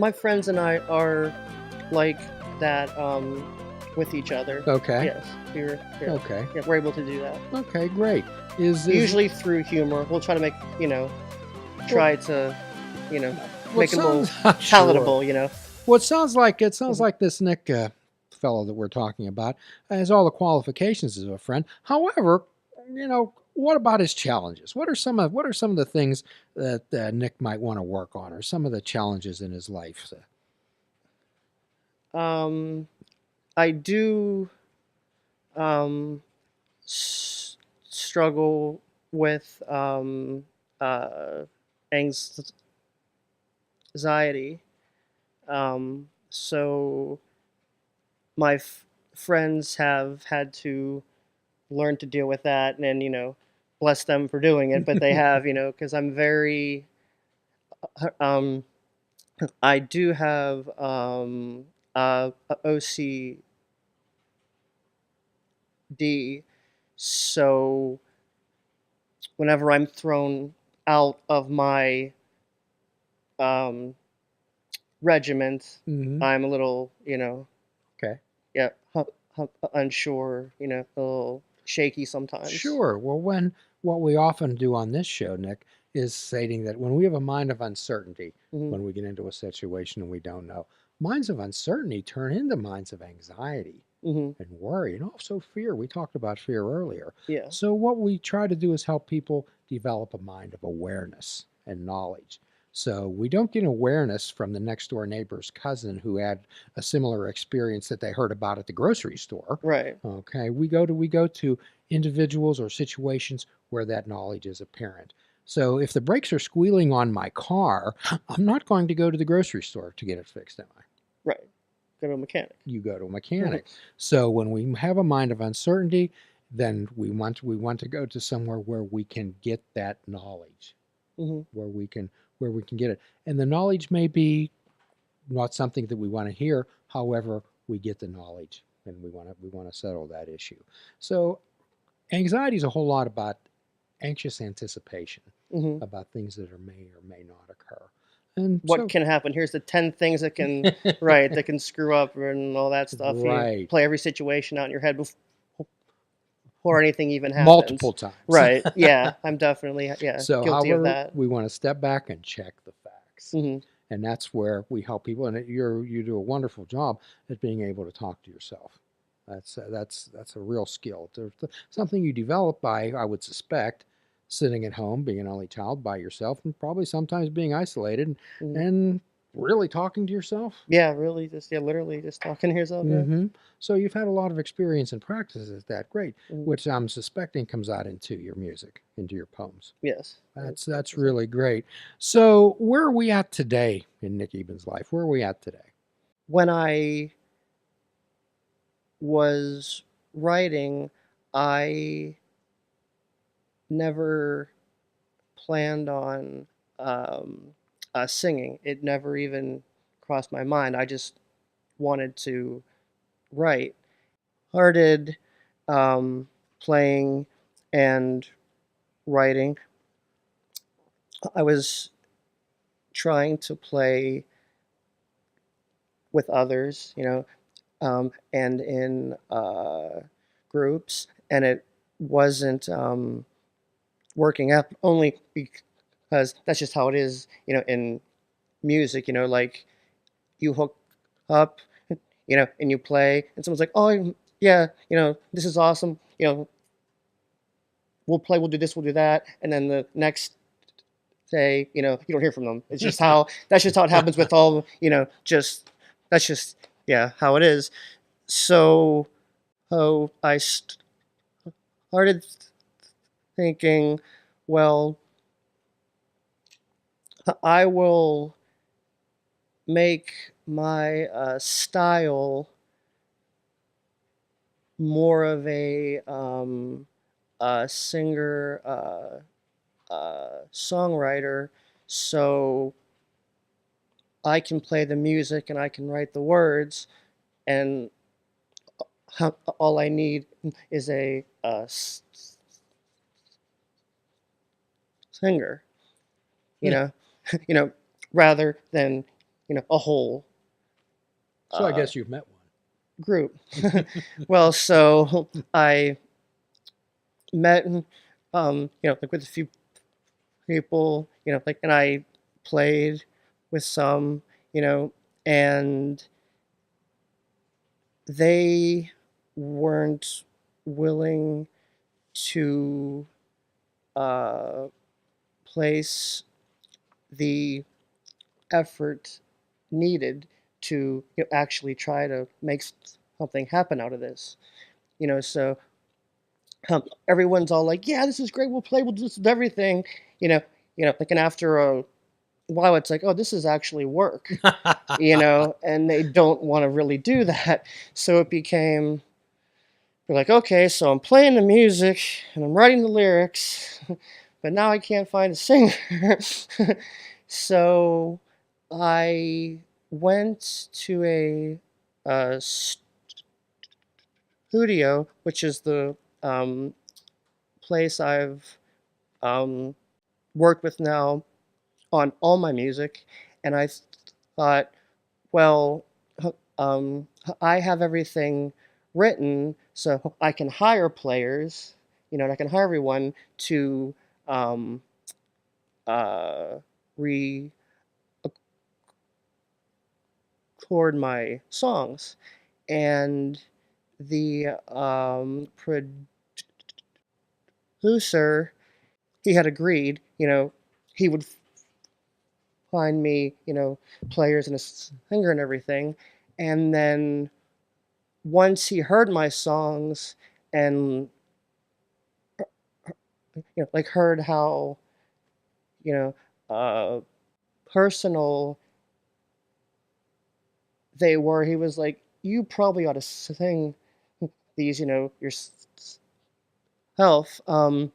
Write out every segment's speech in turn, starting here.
My friends and I are like that with each other. Okay. Yes, yeah, Okay. yeah, we're able to do that. Okay, great. Is Usually through humor. We'll try to make, well, try to, you know, what make it a little sounds sure. palatable, Well, it sounds Mhm. like this Nick fellow that we're talking about has all the qualifications of a friend. However, what about his challenges? What are some of the things that Nick might want to work on, or some of the challenges in his life? Um, I do um, struggle with uh, anxiety. So my friends have had to learn to deal with that, and then bless them for doing it. But they have, because I'm very, um, I do have OCD, so whenever I'm thrown out of my um, regiment, Hmm. I'm a little, Okay. yeah, unsure, a little shaky sometimes. Sure. Well, when what we often do on this show, Nick, is stating that when we have a mind of uncertainty, Hmm. when we get into a situation and we don't know, minds of uncertainty turn into minds of anxiety Hmm. and worry and also fear. We talked about fear earlier. Yeah. So, what we try to do is help people develop a mind of awareness and knowledge. So, we don't get awareness from the next door neighbor's cousin who had a similar experience that they heard about at the grocery store. Right. Okay, we go to individuals or situations where that knowledge is apparent. So if the brakes are squealing on my car, I'm not going to go to the grocery store to get it fixed, am I? Right. Go to a mechanic. You go to a mechanic. So when we have a mind of uncertainty, then we want to go to somewhere where we can get that knowledge, Hmm. where we can get it. And the knowledge may be not something that we want to hear. However, we get the knowledge and we want to settle that issue. So anxiety is a whole lot about anxious anticipation Hmm. about things that may or may not occur. And What so, can happen? Here's the 10 things that can, right, that can screw up and all that stuff. You right, play every situation out in your head before anything even multiple happens. times. Right. Yeah. I'm definitely, yeah, So, guilty of however, that. we want to step back and check the facts. Hmm. And that's where we help people. And you do a wonderful job at being able to talk to yourself. That's a real skill. Something you develop by, I would suspect, sitting at home, being an only child by yourself, and probably sometimes being isolated Hmm. and really talking to yourself. Yeah. Really. Just, yeah, literally just talking to yourself. Yeah. Hmm. So you've had a lot of experience and practice at that. Great, Hmm. which I'm suspecting comes out into your music, into your poems. Yes. That's really great. So where are we at today in Nick Eben's life? Where are we at today? When I was writing, I never planned on um, singing. It never even crossed my mind. I just wanted to write. Started playing and writing. I was trying to play with others, and in groups, and it wasn't working out only because that's just how it is, in music, like you hook up, and you play, and someone's like, oh, yeah, this is awesome, we'll do this, we'll do that, and then the next day, you don't hear from them. It's just how that's just how it happens with all, just that's just yeah how it is. So, I started thinking, well, I will make my style more of a singer songwriter, so I can play the music and I can write the words, and all I need is a singer, you Yeah. know, you know, rather than a whole So I guess you've met group. Well, so I met, like with a few people, like, and I played with some, and they weren't willing to uh, place the effort needed to actually try to make something happen out of this. So everyone's all like, "Yeah, this is great. We'll do this with everything." You know, like, and after a while, it's like, "Oh, this is actually work." one. And they don't want to really do that. So it became, we're like, okay, so I'm playing the music and I'm writing the lyrics, but now I can't find a singer. So I went to a studio, which is the place I've um, worked with now on all my music, and I thought, well, I have everything written, so I can hire players, and I can hire everyone to um, re record my songs. And the producer, he had agreed, he would find me, players and a singer and everything. And then once he heard my songs and like heard how you know uh, personal they were, he was like, "You probably ought to sing these, yourself." And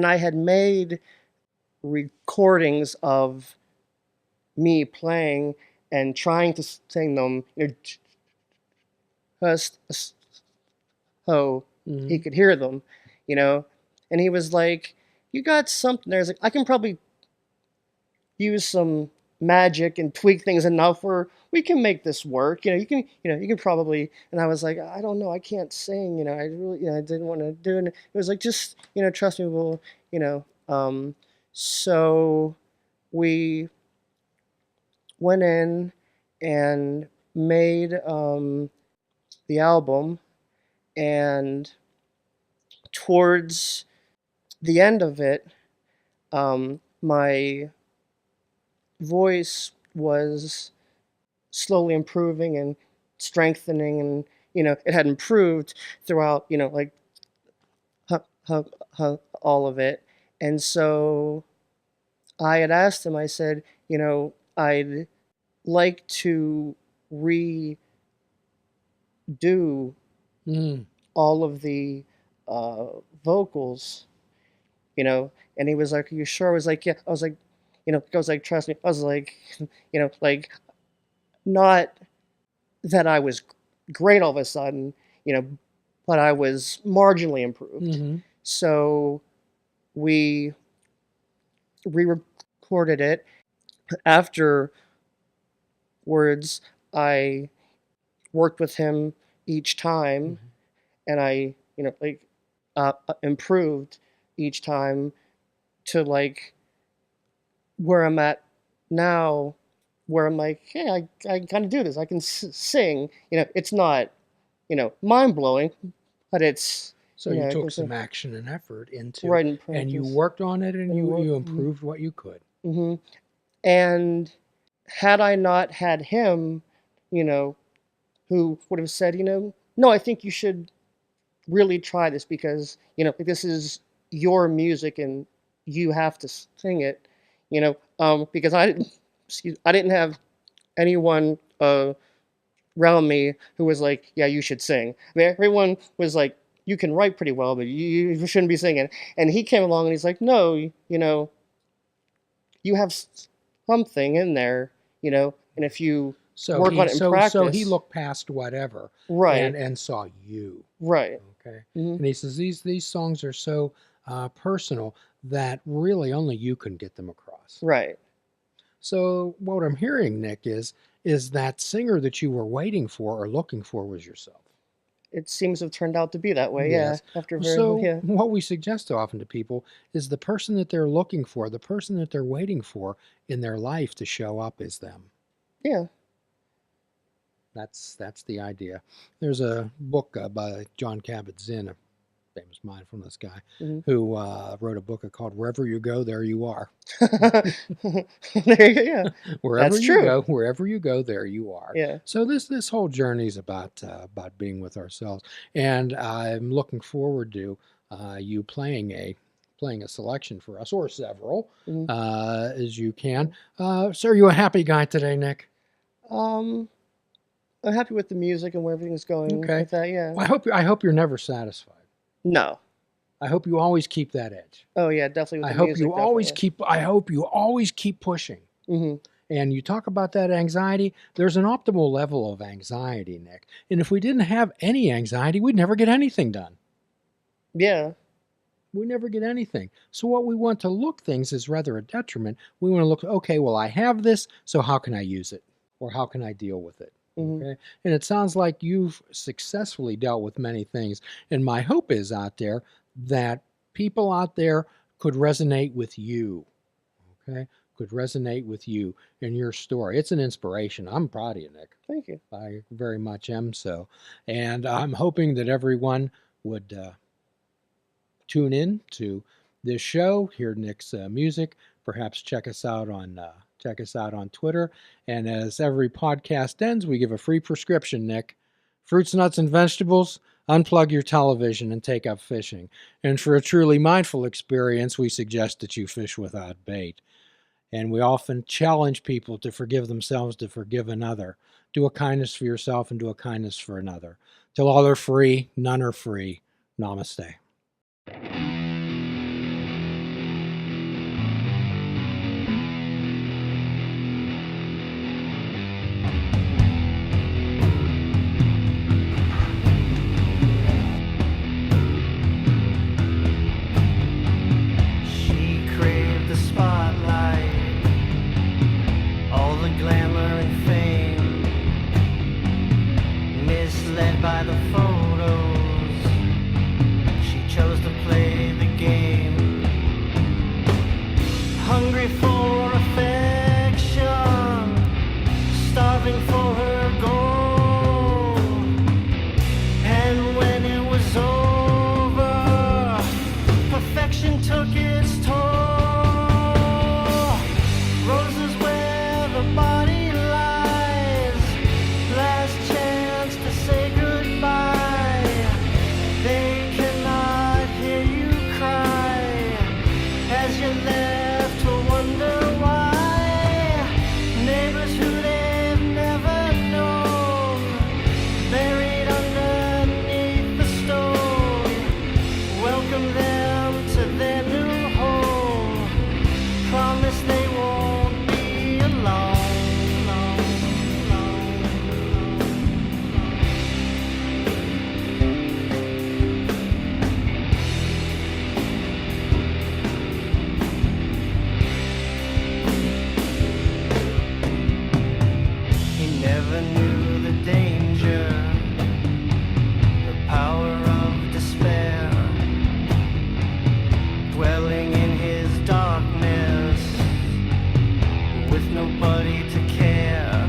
I had made recordings of me playing and trying to sing them, just so he Mhm. could hear them, you know. And he was like, "You got something there." I was like, "I can probably use some magic and tweak things enough where we can make this work. You can probably." And I was like, "I don't know, I can't sing. I really, I didn't want to do it." And it was like, "Just, trust me, we'll, you know." So we went in and made the album, and towards the end of it, my voice was slowly improving and strengthening, and it had improved throughout, like all of it. And so I had asked him, I said, I'd like to redo Mm. all of the uh, vocals, and he was like, "Are you sure?" I was like, "Yeah." I was like, "Trust me." I was like, like, not that I was great all of a sudden, but I was marginally improved. Mhm. So we re-recorded it. Afterwards, I worked with him each time, Mhm. and I, like, improved each time to like where I'm at now, where I'm like, "Hey, I kind of do this. I can sing." It's not, mind blowing, but it's, So you I took can some say, action and effort into, right in and you practice. worked on it, and And you work. improved what you could. Mm-hmm. And had I not had him, you know, who would have said, "No, I think you should really try this because, this is your music and you have to sing it," because I didn't have anyone around me who was like, "Yeah, you should sing." I mean, everyone was like, "You can write pretty well, but you shouldn't be singing." And he came along and he's like, "No, you have something in there, and if you So work he on it in so he practice." looked past whatever Right, and saw you. right. Okay. Hmm. And he says these songs are so personal that really only you can get them across. Right. So what I'm hearing, Nick, is that singer that you were waiting for or looking for was yourself. It seems to have turned out to be that way, yeah. Yes. After So yeah. what we suggest often to people is the person that they're looking for, the person that they're waiting for in their life to show up is them. Yeah. That's the idea. There's a book by John Kabat-Zinn, a famous mindfulness guy, who wrote a book called "Wherever You Go, There You Are." There you go, yeah. Wherever That's you true. go, wherever you go, there you are. Yeah. So this whole journey is about being with ourselves, and I'm looking forward to you playing a selection for us, or several, as you can. So are you a happy guy today, Nick? I'm happy with the music and where everything's going Okay. with that, yeah. Well, I hope you're never satisfied. No. I hope you always keep that edge. Oh yeah, definitely with I the hope music, you always definitely. keep. I hope you always keep pushing. Mm-hmm. And you talk about that anxiety. There's an optimal level of anxiety, Nick. And if we didn't have any anxiety, we'd never get anything done. Yeah. We never get anything. So what we want to look things is rather a detriment. We want to look, okay, well, I have this, so how can I use it? Or how can I deal with it? Okay. And it sounds like you've successfully dealt with many things. And my hope is out there that people out there could resonate with you. Okay. Could resonate with you and your story. It's an inspiration. I'm proud of you, Nick. Thank you. I very much am so. And I'm hoping that everyone would tune in to this show, hear Nick's music, perhaps check us out on Twitter. And as every podcast ends, we give a free prescription, Nick. Fruits, nuts, and vegetables, unplug your television and take up fishing. And for a truly mindful experience, we suggest that you fish without bait. And we often challenge people to forgive themselves, to forgive another. Do a kindness for yourself and do a kindness for another. Till all are free, none are free. Namaste. By the photos, she chose to play the game. Hungry for affection, starving for her goal. And when it was over, perfection took its toll. Roses where the body lies, last chance to say goodbye. They cannot hear you cry as you're left to wonder why. Neighbors who they've never known, buried underneath the stone, welcome them to their new home. Promise they won't be alone. Never knew the danger, the power of despair, dwelling in his darkness with nobody to care,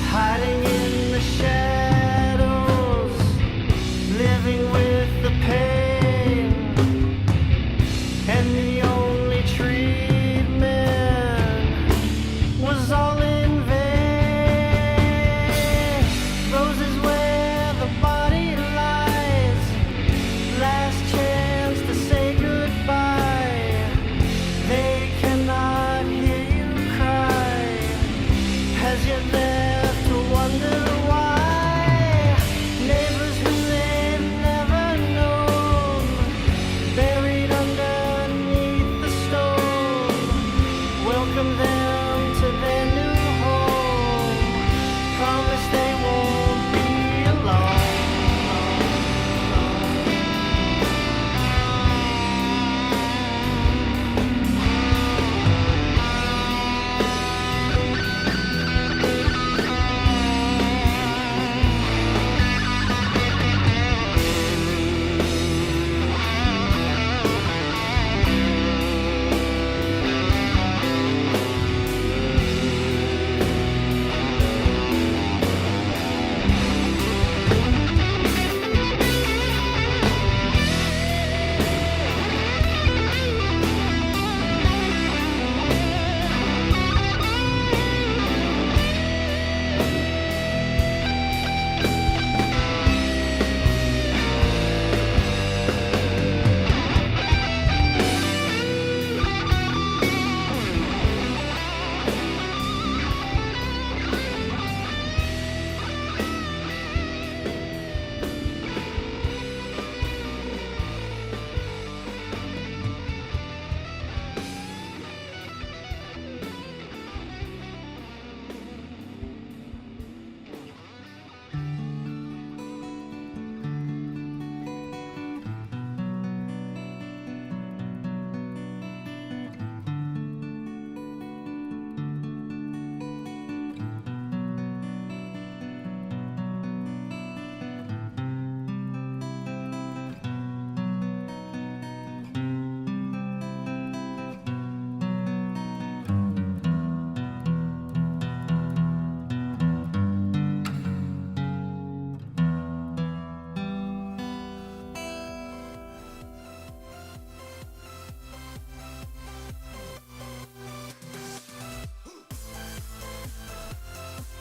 hiding in the shadows, living with the pain, and the only treatment was all in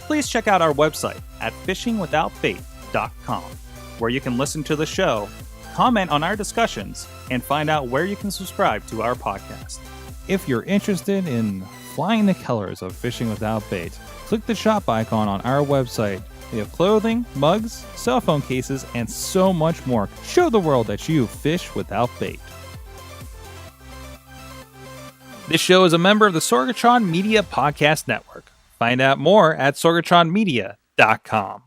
please check out our website at fishingwithoutbait.com, where you can listen to the show, comment on our discussions, and find out where you can subscribe to our podcast. If you're interested in flying the colors of Fishing Without Bait, click the shop icon on our website. We have clothing, mugs, cell phone cases, and so much more. Show the world that you fish without bait. This show is a member of the Sorgatron Media Podcast Network. Find out more at sorgatronmedia.com.